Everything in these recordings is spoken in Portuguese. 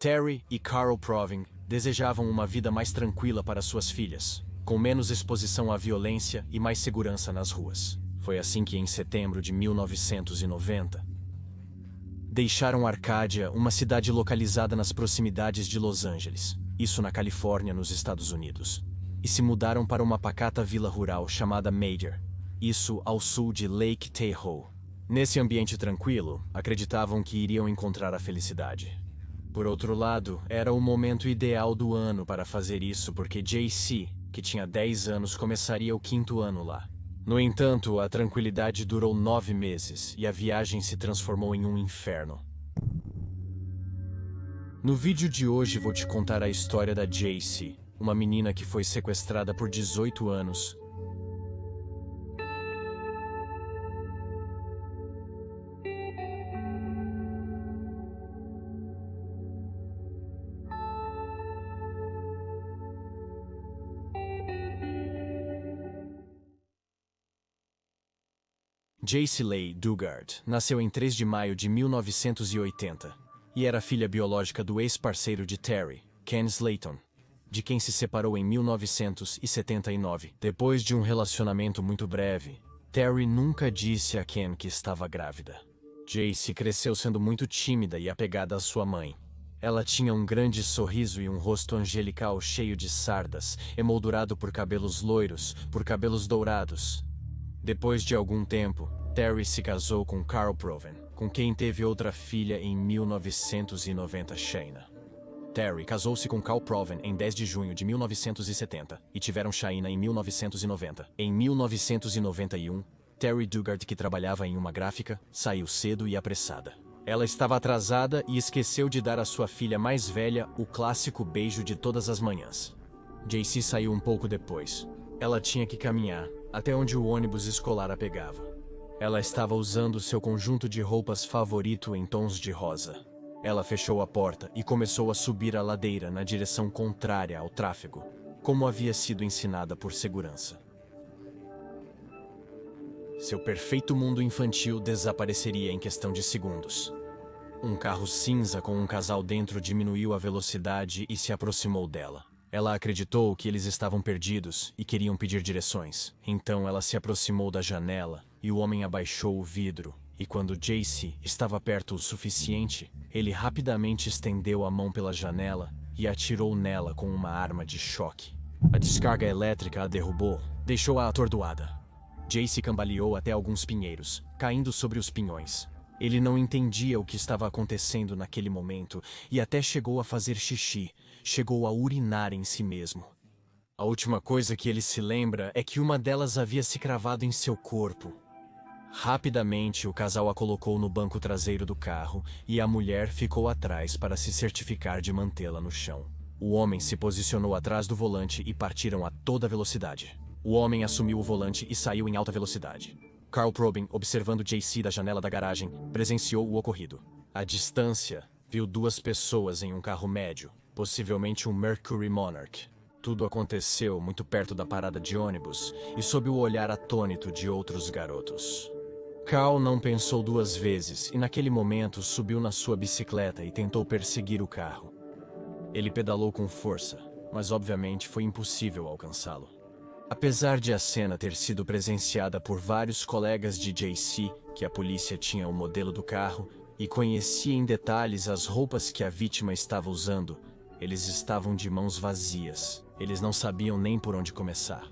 Terry e Carol Proving desejavam uma vida mais tranquila para suas filhas, com menos exposição à violência e mais segurança nas ruas. Foi assim que, em setembro de 1990, deixaram Arcádia, uma cidade localizada nas proximidades de Los Angeles, isso na Califórnia, nos Estados Unidos, e se mudaram para uma pacata vila rural chamada Major, isso ao sul de Lake Tahoe. Nesse ambiente tranquilo, acreditavam que iriam encontrar a felicidade. Por outro lado, era o momento ideal do ano para fazer isso porque JC, que tinha 10 anos, começaria o 5º ano lá. No entanto, a tranquilidade durou 9 meses e a viagem se transformou em um inferno. No vídeo de hoje vou te contar a história da JC, uma menina que foi sequestrada por 18 anos. JC Leigh Dugard nasceu em 3 de maio de 1980 e era filha biológica do ex-parceiro de Terry, Ken Slayton, de quem se separou em 1979. Depois de um relacionamento muito breve, Terry nunca disse a Ken que estava grávida. JC cresceu sendo muito tímida e apegada à sua mãe. Ela tinha um grande sorriso e um rosto angelical cheio de sardas, emoldurado por cabelos loiros, por cabelos dourados. Depois de algum tempo, Terry se casou com Carol Proving, com quem teve outra filha em 1990, Shayna. Terry casou-se com Carol Proving em 10 de junho de 1970 e tiveram Shayna em 1990. Em 1991, Terry Dugard, que trabalhava em uma gráfica, saiu cedo e apressada. Ela estava atrasada e esqueceu de dar à sua filha mais velha o clássico beijo de todas as manhãs. JC saiu um pouco depois. Ela tinha que caminhar até onde o ônibus escolar a pegava. Ela estava usando seu conjunto de roupas favorito em tons de rosa. Ela fechou a porta e começou a subir a ladeira na direção contrária ao tráfego, como havia sido ensinada por segurança. Seu perfeito mundo infantil desapareceria em questão de segundos. Um carro cinza com um casal dentro diminuiu a velocidade e se aproximou dela. Ela acreditou que eles estavam perdidos e queriam pedir direções. Então ela se aproximou da janela e o homem abaixou o vidro. E quando JC estava perto o suficiente, ele rapidamente estendeu a mão pela janela e atirou nela com uma arma de choque. A descarga elétrica a derrubou, deixou-a atordoada. JC cambaleou até alguns pinheiros, caindo sobre os pinhões. Ele não entendia o que estava acontecendo naquele momento e até chegou a fazer xixi, chegou a urinar em si mesmo. A última coisa que ele se lembra é que uma delas havia se cravado em seu corpo. Rapidamente, o casal a colocou no banco traseiro do carro e a mulher ficou atrás para se certificar de mantê-la no chão. O homem se posicionou atrás do volante e partiram a toda velocidade. O homem assumiu o volante e saiu em alta velocidade. Carol Proving, observando JC da janela da garagem, presenciou o ocorrido. À distância, viu 2 pessoas em um carro médio, possivelmente um Mercury Monarch. Tudo aconteceu muito perto da parada de ônibus e sob o olhar atônito de outros garotos. Carl não pensou 2 vezes e naquele momento subiu na sua bicicleta e tentou perseguir o carro. Ele pedalou com força, mas obviamente foi impossível alcançá-lo. Apesar de a cena ter sido presenciada por vários colegas de JC, que a polícia tinha o modelo do carro e conhecia em detalhes as roupas que a vítima estava usando, eles estavam de mãos vazias. Eles não sabiam nem por onde começar.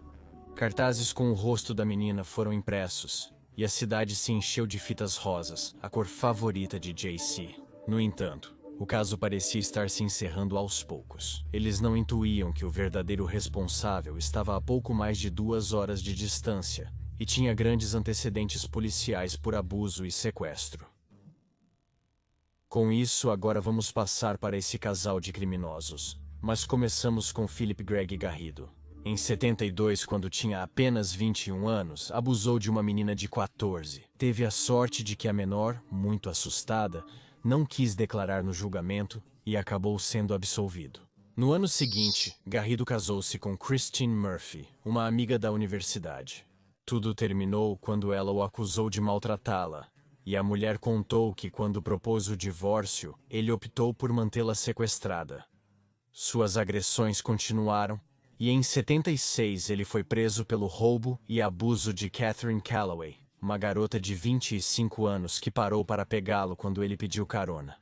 Cartazes com o rosto da menina foram impressos e a cidade se encheu de fitas rosas, a cor favorita de JC. No entanto, o caso parecia estar se encerrando aos poucos. Eles não intuíam que o verdadeiro responsável estava a pouco mais de 2 horas de distância e tinha grandes antecedentes policiais por abuso e sequestro. Com isso, agora vamos passar para esse casal de criminosos. Mas começamos com Philip Greg Garrido. Em 72, quando tinha apenas 21 anos, abusou de uma menina de 14. Teve a sorte de que a menor, muito assustada, não quis declarar no julgamento e acabou sendo absolvido. No ano seguinte, Garrido casou-se com Christine Murphy, uma amiga da universidade. Tudo terminou quando ela o acusou de maltratá-la. e a mulher contou que quando propôs o divórcio, ele optou por mantê-la sequestrada. Suas agressões continuaram, e em 76 ele foi preso pelo roubo e abuso de Catherine Calloway, uma garota de 25 anos que parou para pegá-lo quando ele pediu carona.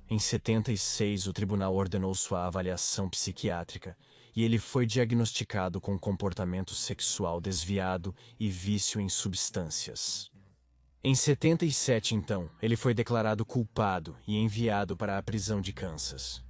Em 76, o tribunal ordenou sua avaliação psiquiátrica e ele foi diagnosticado com comportamento sexual desviado e vício em substâncias. Em 77, então, ele foi declarado culpado e enviado para a prisão de Kansas.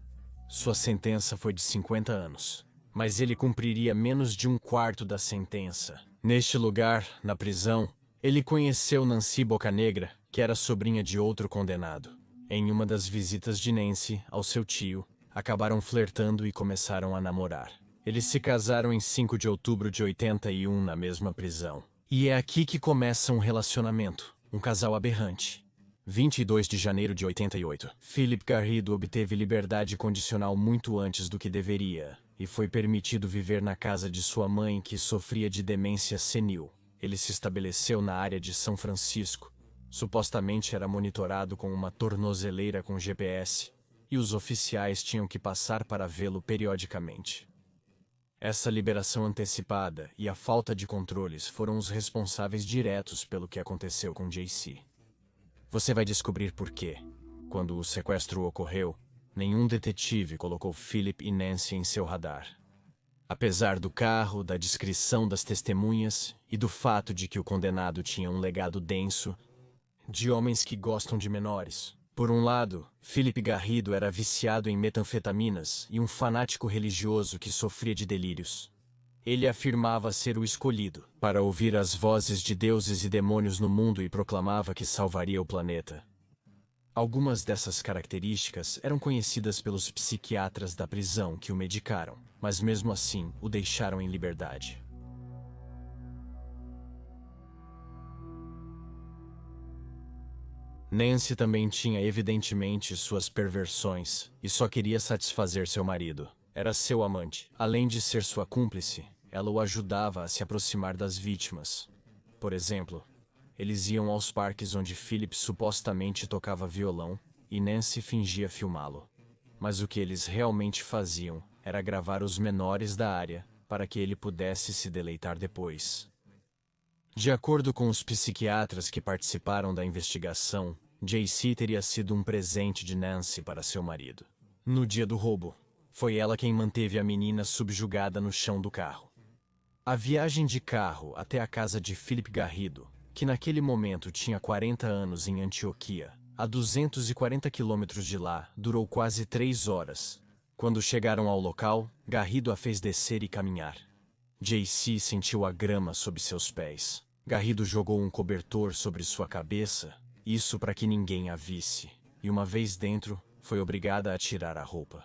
Sua sentença foi de 50 anos, mas ele cumpriria menos de um quarto da sentença. Neste lugar, na prisão, ele conheceu Nancy Bocanegra, que era sobrinha de outro condenado. Em uma das visitas de Nancy ao seu tio, acabaram flertando e começaram a namorar. Eles se casaram em 5 de outubro de 81 na mesma prisão. E é aqui que começa um relacionamento, um casal aberrante. 22 de janeiro de 88. Philip Garrido obteve liberdade condicional muito antes do que deveria, e foi permitido viver na casa de sua mãe que sofria de demência senil. Ele se estabeleceu na área de São Francisco. Supostamente era monitorado com uma tornozeleira com GPS, e os oficiais tinham que passar para vê-lo periodicamente. Essa liberação antecipada e a falta de controles foram os responsáveis diretos pelo que aconteceu com JC. Você vai descobrir por quê. Quando o sequestro ocorreu, nenhum detetive colocou Philip e Nancy em seu radar. Apesar do carro, da descrição das testemunhas e do fato de que o condenado tinha um legado denso de homens que gostam de menores. Por um lado, Philip Garrido era viciado em metanfetaminas e um fanático religioso que sofria de delírios. Ele afirmava ser o escolhido para ouvir as vozes de deuses e demônios no mundo e proclamava que salvaria o planeta. Algumas dessas características eram conhecidas pelos psiquiatras da prisão que o medicaram, mas mesmo assim o deixaram em liberdade. Nancy também tinha evidentemente suas perversões e só queria satisfazer seu marido. Era seu amante. Além de ser sua cúmplice, ela o ajudava a se aproximar das vítimas. Por exemplo, eles iam aos parques onde Philip supostamente tocava violão e Nancy fingia filmá-lo. Mas o que eles realmente faziam era gravar os menores da área para que ele pudesse se deleitar depois. De acordo com os psiquiatras que participaram da investigação, JC teria sido um presente de Nancy para seu marido. No dia do roubo, foi ela quem manteve a menina subjugada no chão do carro. A viagem de carro até a casa de Philip Garrido, que naquele momento tinha 40 anos em Antioquia, a 240 quilômetros de lá, durou quase 3 horas. Quando chegaram ao local, Garrido a fez descer e caminhar. JC sentiu a grama sob seus pés. Garrido jogou um cobertor sobre sua cabeça, isso para que ninguém a visse, e uma vez dentro, foi obrigada a tirar a roupa.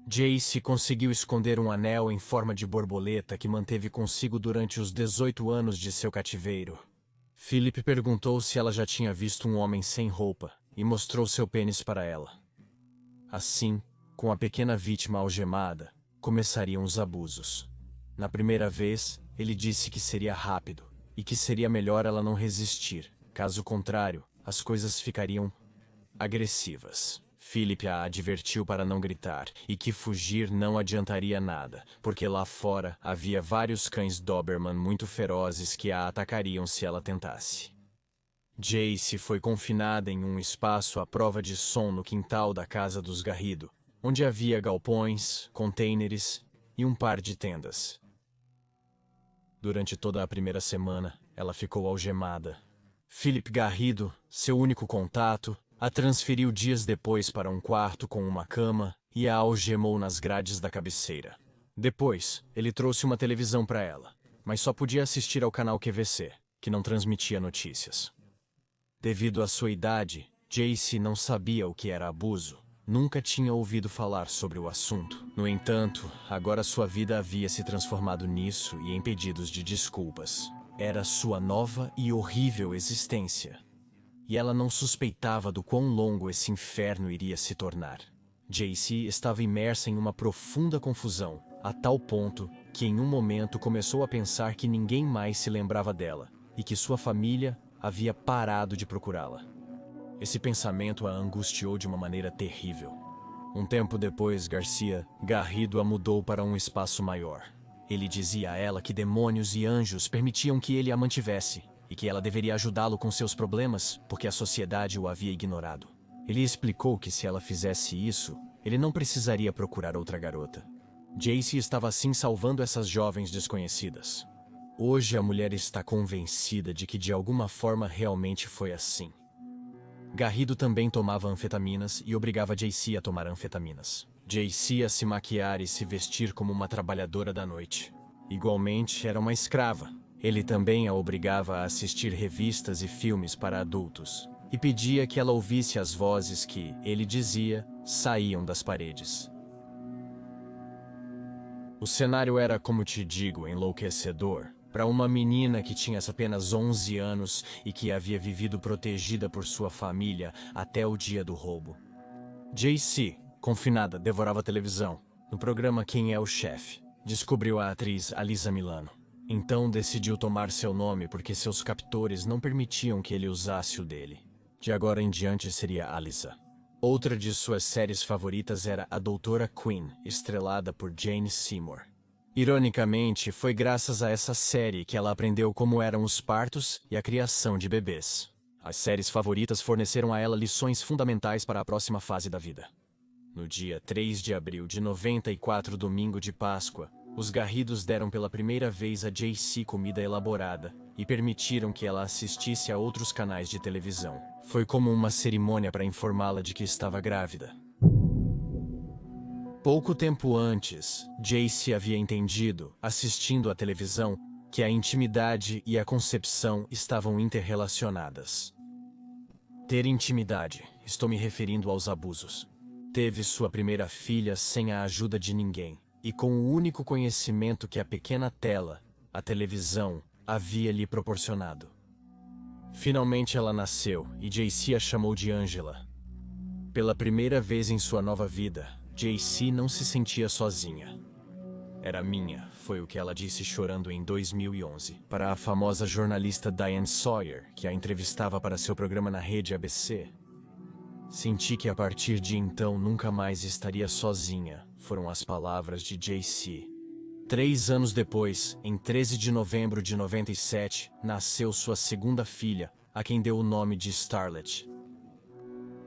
JC conseguiu esconder um anel em forma de borboleta que manteve consigo durante os 18 anos de seu cativeiro. Philip perguntou se ela já tinha visto um homem sem roupa e mostrou seu pênis para ela. Assim, com a pequena vítima algemada, começariam os abusos. Na primeira vez, ele disse que seria rápido e que seria melhor ela não resistir. Caso contrário, as coisas ficariam agressivas. Philip a advertiu para não gritar e que fugir não adiantaria nada, porque lá fora havia vários cães Doberman muito ferozes que a atacariam se ela tentasse. Jace foi confinada em um espaço à prova de som no quintal da casa dos Garrido, onde havia galpões, contêineres e um par de tendas. Durante toda a primeira semana, ela ficou algemada. Philip Garrido, seu único contato, a transferiu dias depois para um quarto com uma cama e a algemou nas grades da cabeceira. Depois, ele trouxe uma televisão para ela, mas só podia assistir ao canal QVC, que não transmitia notícias. Devido à sua idade, Jace não sabia o que era abuso. Nunca tinha ouvido falar sobre o assunto. No entanto, agora sua vida havia se transformado nisso e em pedidos de desculpas. Era sua nova e horrível existência. E ela não suspeitava do quão longo esse inferno iria se tornar. Jace estava imersa em uma profunda confusão, a tal ponto que em um momento começou a pensar que ninguém mais se lembrava dela, e que sua família havia parado de procurá-la. Esse pensamento a angustiou de uma maneira terrível. Um tempo depois, Garrido a mudou para um espaço maior. Ele dizia a ela que demônios e anjos permitiam que ele a mantivesse e que ela deveria ajudá-lo com seus problemas porque a sociedade o havia ignorado. Ele explicou que se ela fizesse isso, ele não precisaria procurar outra garota. Jaycee estava assim salvando essas jovens desconhecidas. Hoje a mulher está convencida de que de alguma forma realmente foi assim. Garrido também tomava anfetaminas e obrigava Jaycee a tomar anfetaminas. Jaycee a se maquiar e se vestir como uma trabalhadora da noite. Igualmente, era uma escrava. Ele também a obrigava a assistir revistas e filmes para adultos e pedia que ela ouvisse as vozes que, ele dizia, saíam das paredes. O cenário era, como te digo, enlouquecedor. Para uma menina que tinha apenas 11 anos e que havia vivido protegida por sua família até o dia do roubo. Jaycee, confinada, devorava televisão. No programa Quem é o Chefe, descobriu a atriz Alyssa Milano. Então decidiu tomar seu nome porque seus captores não permitiam que ele usasse o dele. De agora em diante seria Alyssa. Outra de suas séries favoritas era A Doutora Quinn, estrelada por Jane Seymour. Ironicamente, foi graças a essa série que ela aprendeu como eram os partos e a criação de bebês. As séries favoritas forneceram a ela lições fundamentais para a próxima fase da vida. No dia 3 de abril de 94, domingo de Páscoa, os Garridos deram pela primeira vez a Jaycee comida elaborada e permitiram que ela assistisse a outros canais de televisão. Foi como uma cerimônia para informá-la de que estava grávida. Pouco tempo antes, Jaycee havia entendido, assistindo à televisão, que a intimidade e a concepção estavam interrelacionadas. Ter intimidade, estou me referindo aos abusos. Teve sua primeira filha sem a ajuda de ninguém, e com o único conhecimento que a pequena tela, a televisão, havia lhe proporcionado. Finalmente ela nasceu, e Jaycee a chamou de Angela. Pela primeira vez em sua nova vida, Jaycee não se sentia sozinha. Era minha, foi o que ela disse chorando em 2011, para a famosa jornalista Diane Sawyer, que a entrevistava para seu programa na rede ABC. Senti que a partir de então nunca mais estaria sozinha, foram as palavras de Jaycee. 3 anos depois, em 13 de novembro de 97, nasceu sua segunda filha, a quem deu o nome de Starlet.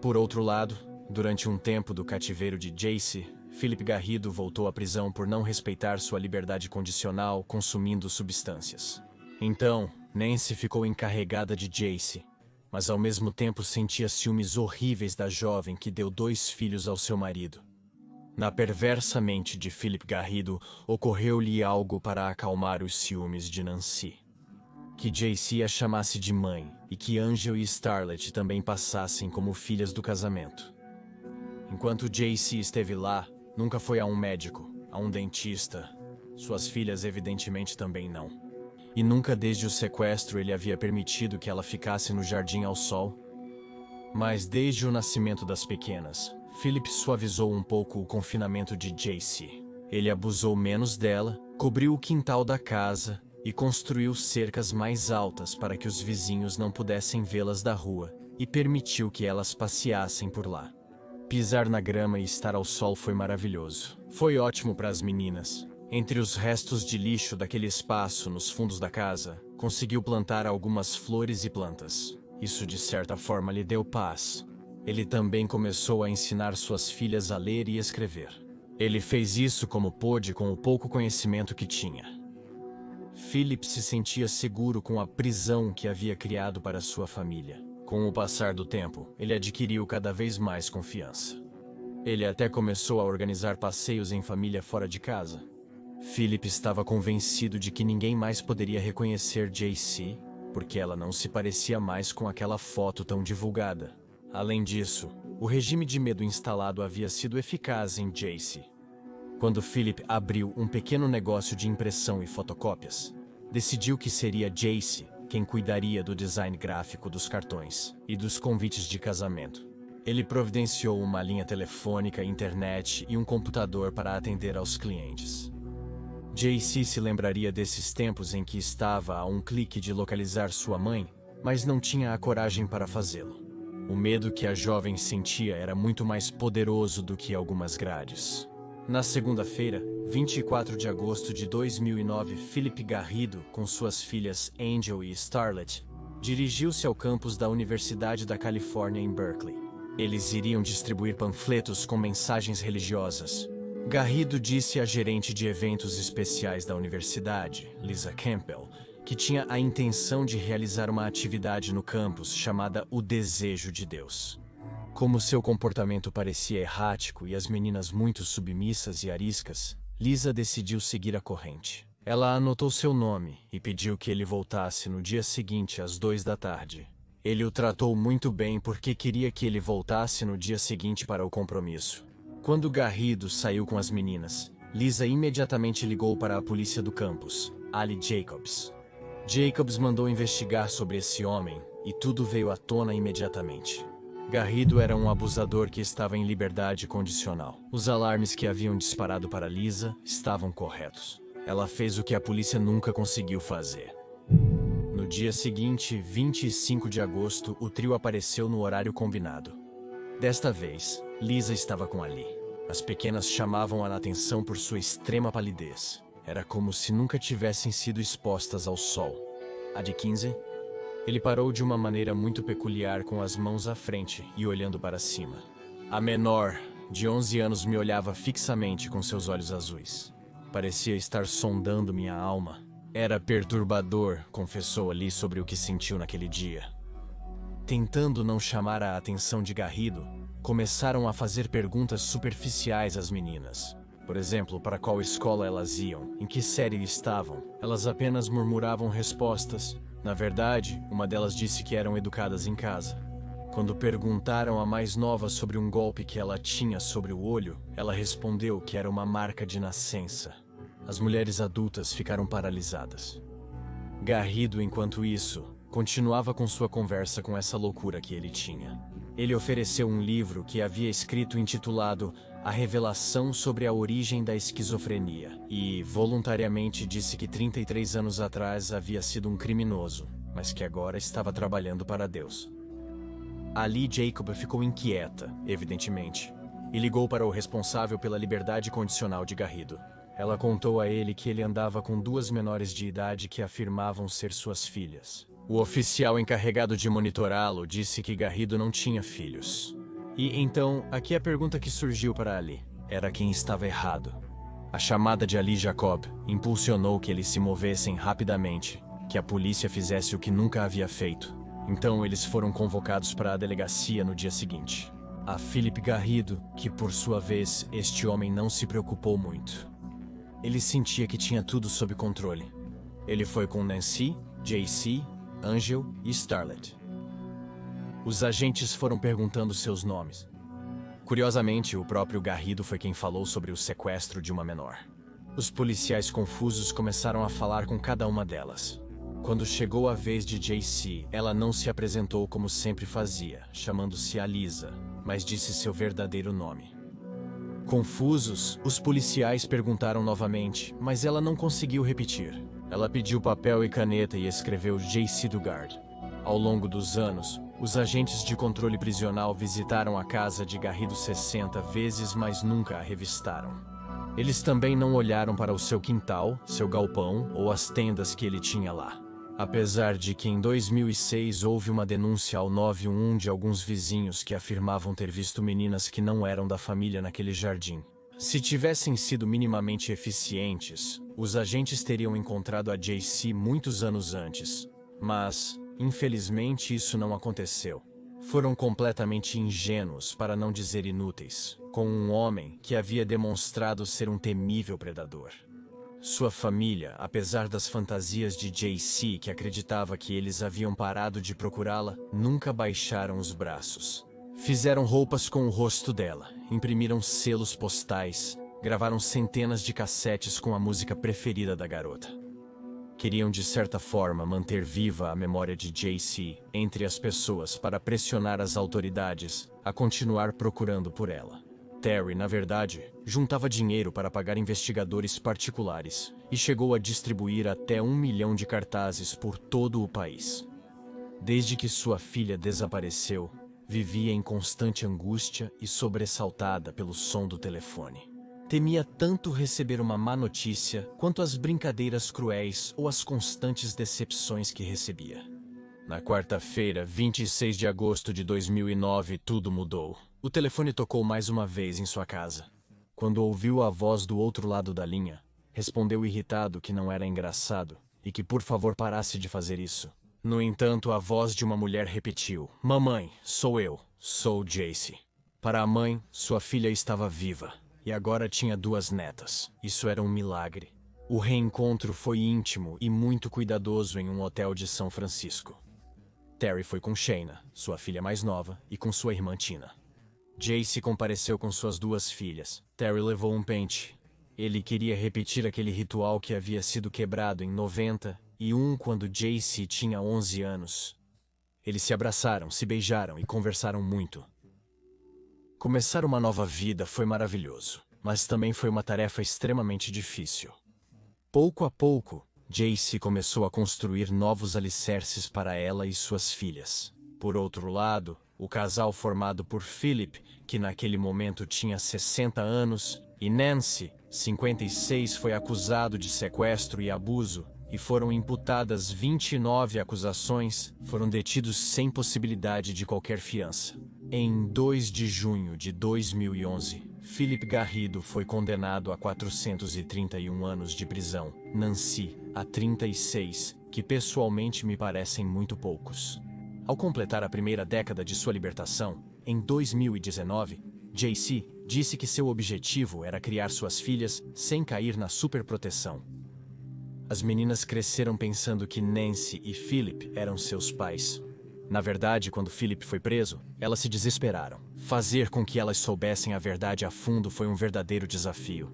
Por outro lado, durante um tempo do cativeiro de Jaycee, Philip Garrido voltou à prisão por não respeitar sua liberdade condicional consumindo substâncias. Então, Nancy ficou encarregada de Jaycee, mas ao mesmo tempo sentia ciúmes horríveis da jovem que deu 2 filhos ao seu marido. Na perversa mente de Philip Garrido, ocorreu-lhe algo para acalmar os ciúmes de Nancy. Que Jaycee a chamasse de mãe e que Angel e Starlet também passassem como filhas do casamento. Enquanto Jaycee esteve lá, nunca foi a um médico, a um dentista. Suas filhas evidentemente também não. E nunca desde o sequestro ele havia permitido que ela ficasse no jardim ao sol. Mas desde o nascimento das pequenas, Philip suavizou um pouco o confinamento de Jaycee. Ele abusou menos dela, cobriu o quintal da casa e construiu cercas mais altas para que os vizinhos não pudessem vê-las da rua e permitiu que elas passeassem por lá. Pisar na grama e estar ao sol foi maravilhoso. Foi ótimo para as meninas. Entre os restos de lixo daquele espaço nos fundos da casa, conseguiu plantar algumas flores e plantas. Isso de certa forma lhe deu paz. Ele também começou a ensinar suas filhas a ler e escrever. Ele fez isso como pôde com o pouco conhecimento que tinha. Philip se sentia seguro com a prisão que havia criado para sua família. Com o passar do tempo, ele adquiriu cada vez mais confiança. Ele até começou a organizar passeios em família fora de casa. Philip estava convencido de que ninguém mais poderia reconhecer Jaycee, porque ela não se parecia mais com aquela foto tão divulgada. Além disso, o regime de medo instalado havia sido eficaz em Jaycee. Quando Philip abriu um pequeno negócio de impressão e fotocópias, decidiu que seria Jaycee quem cuidaria do design gráfico dos cartões e dos convites de casamento. Ele providenciou uma linha telefônica, internet e um computador para atender aos clientes. Jaycee se lembraria desses tempos em que estava a um clique de localizar sua mãe, mas não tinha a coragem para fazê-lo. O medo que a jovem sentia era muito mais poderoso do que algumas grades. Na segunda-feira, 24 de agosto de 2009, Philip Garrido, com suas filhas Angel e Starlet, dirigiu-se ao campus da Universidade da Califórnia em Berkeley. Eles iriam distribuir panfletos com mensagens religiosas. Garrido disse à gerente de eventos especiais da universidade, Lisa Campbell, que tinha a intenção de realizar uma atividade no campus chamada O Desejo de Deus. Como seu comportamento parecia errático e as meninas muito submissas e ariscas, Lisa decidiu seguir a corrente. Ela anotou seu nome e pediu que ele voltasse no dia seguinte às 2 da tarde. Ele o tratou muito bem porque queria que ele voltasse no dia seguinte para o compromisso. Quando Garrido saiu com as meninas, Lisa imediatamente ligou para a polícia do campus, Ali Jacobs. Jacobs mandou investigar sobre esse homem e tudo veio à tona imediatamente. Garrido era um abusador que estava em liberdade condicional. Os alarmes que haviam disparado para Lisa estavam corretos. Ela fez o que a polícia nunca conseguiu fazer. No dia seguinte, 25 de agosto, o trio apareceu no horário combinado. Desta vez, Lisa estava com Ali. As pequenas chamavam a atenção por sua extrema palidez. Era como se nunca tivessem sido expostas ao sol. A de 15? Ele parou de uma maneira muito peculiar com as mãos à frente e olhando para cima. A menor, de 11 anos, me olhava fixamente com seus olhos azuis. Parecia estar sondando minha alma. Era perturbador, confessou Ali sobre o que sentiu naquele dia. Tentando não chamar a atenção de Garrido, começaram a fazer perguntas superficiais às meninas. Por exemplo, para qual escola elas iam, em que série estavam. Elas apenas murmuravam respostas. Na verdade, uma delas disse que eram educadas em casa. Quando perguntaram à mais nova sobre um golpe que ela tinha sobre o olho, ela respondeu que era uma marca de nascença. As mulheres adultas ficaram paralisadas. Garrido, enquanto isso, continuava com sua conversa com essa loucura que ele tinha. Ele ofereceu um livro que havia escrito intitulado A Revelação sobre a Origem da Esquizofrenia e voluntariamente disse que 33 anos atrás havia sido um criminoso, mas que agora estava trabalhando para Deus. Ali Jacob ficou inquieta, evidentemente, e ligou para o responsável pela liberdade condicional de Garrido. Ela contou a ele que ele andava com 2 menores de idade que afirmavam ser suas filhas. O oficial encarregado de monitorá-lo disse que Garrido não tinha filhos. E então, aqui a pergunta que surgiu para Ali. Era quem estava errado. A chamada de Ali Jacob impulsionou que eles se movessem rapidamente, que a polícia fizesse o que nunca havia feito. Então eles foram convocados para a delegacia no dia seguinte. A Philip Garrido, que por sua vez este homem não se preocupou muito. Ele sentia que tinha tudo sob controle. Ele foi com Nancy, JC, Angel e Starlet. Os agentes foram perguntando seus nomes. Curiosamente, o próprio Garrido foi quem falou sobre o sequestro de uma menor. Os policiais confusos começaram a falar com cada uma delas. Quando chegou a vez de JC, ela não se apresentou como sempre fazia, chamando-se Alisa, mas disse seu verdadeiro nome. Confusos, os policiais perguntaram novamente, mas ela não conseguiu repetir. Ela pediu papel e caneta e escreveu JC Dugard. Ao longo dos anos, os agentes de controle prisional visitaram a casa de Garrido 60 vezes, mas nunca a revistaram. Eles também não olharam para o seu quintal, seu galpão ou as tendas que ele tinha lá. Apesar de que em 2006 houve uma denúncia ao 911 de alguns vizinhos que afirmavam ter visto meninas que não eram da família naquele jardim. Se tivessem sido minimamente eficientes, os agentes teriam encontrado a JC muitos anos antes. Mas, infelizmente, isso não aconteceu. Foram completamente ingênuos, para não dizer inúteis, com um homem que havia demonstrado ser um temível predador. Sua família, apesar das fantasias de JC, que acreditava que eles haviam parado de procurá-la, nunca baixaram os braços. Fizeram roupas com o rosto dela, imprimiram selos postais, gravaram centenas de cassetes com a música preferida da garota. Queriam, de certa forma, manter viva a memória de JC entre as pessoas para pressionar as autoridades a continuar procurando por ela. Terry, na verdade, juntava dinheiro para pagar investigadores particulares e chegou a distribuir até 1 milhão de cartazes por todo o país. Desde que sua filha desapareceu, vivia em constante angústia e sobressaltada pelo som do telefone. Temia tanto receber uma má notícia quanto as brincadeiras cruéis ou as constantes decepções que recebia. Na quarta-feira, 26 de agosto de 2009, tudo mudou. O telefone tocou mais uma vez em sua casa. Quando ouviu a voz do outro lado da linha, respondeu irritado que não era engraçado e que por favor parasse de fazer isso. No entanto, a voz de uma mulher repetiu: "Mamãe, sou eu, sou Jace." Para a mãe, sua filha estava viva e agora tinha 2 netas. Isso era um milagre. O reencontro foi íntimo e muito cuidadoso em um hotel de São Francisco. Terry foi com Shayna, sua filha mais nova, e com sua irmã Tina. Jace compareceu com suas 2 filhas. Terry levou um pente. Ele queria repetir aquele ritual que havia sido quebrado em 91 quando Jace tinha 11 anos. Eles se abraçaram, se beijaram e conversaram muito. Começar uma nova vida foi maravilhoso, mas também foi uma tarefa extremamente difícil. Pouco a pouco, Jace começou a construir novos alicerces para ela e suas filhas. Por outro lado, o casal formado por Philip, que naquele momento tinha 60 anos, e Nancy, 56, foi acusado de sequestro e abuso, e foram imputadas 29 acusações, foram detidos sem possibilidade de qualquer fiança. Em 2 de junho de 2011, Philip Garrido foi condenado a 431 anos de prisão. Nancy, a 36, que pessoalmente me parecem muito poucos. Ao completar a primeira década de sua libertação, em 2019, Jace disse que seu objetivo era criar suas filhas sem cair na superproteção. As meninas cresceram pensando que Nancy e Philip eram seus pais. Na verdade, quando Philip foi preso, elas se desesperaram. Fazer com que elas soubessem a verdade a fundo foi um verdadeiro desafio.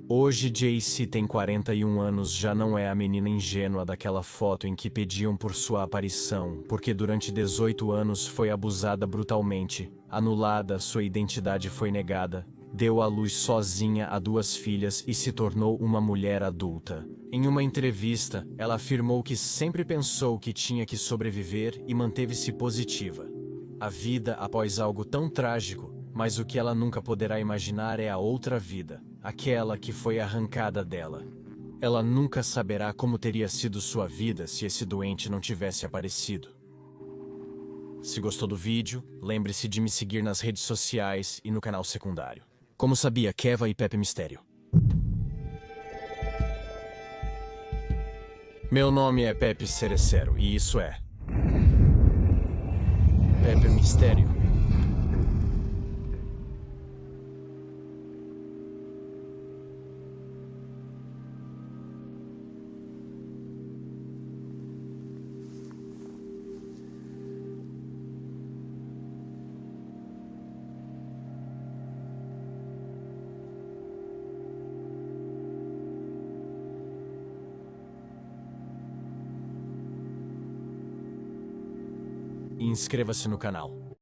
Hoje, Jace tem 41 anos, já não é a menina ingênua daquela foto em que pediam por sua aparição, porque durante 18 anos foi abusada brutalmente, anulada, sua identidade foi negada, deu à luz sozinha a 2 filhas e se tornou uma mulher adulta. Em uma entrevista, ela afirmou que sempre pensou que tinha que sobreviver e manteve-se positiva. A vida após algo tão trágico, mas o que ela nunca poderá imaginar é a outra vida, aquela que foi arrancada dela. Ela nunca saberá como teria sido sua vida se esse doente não tivesse aparecido. Se gostou do vídeo, lembre-se de me seguir nas redes sociais e no canal secundário. Como sabia, Keva e Pepe Mistério. Meu nome é Pepe Cerecero e isso é Pepe Mistério. E inscreva-se no canal.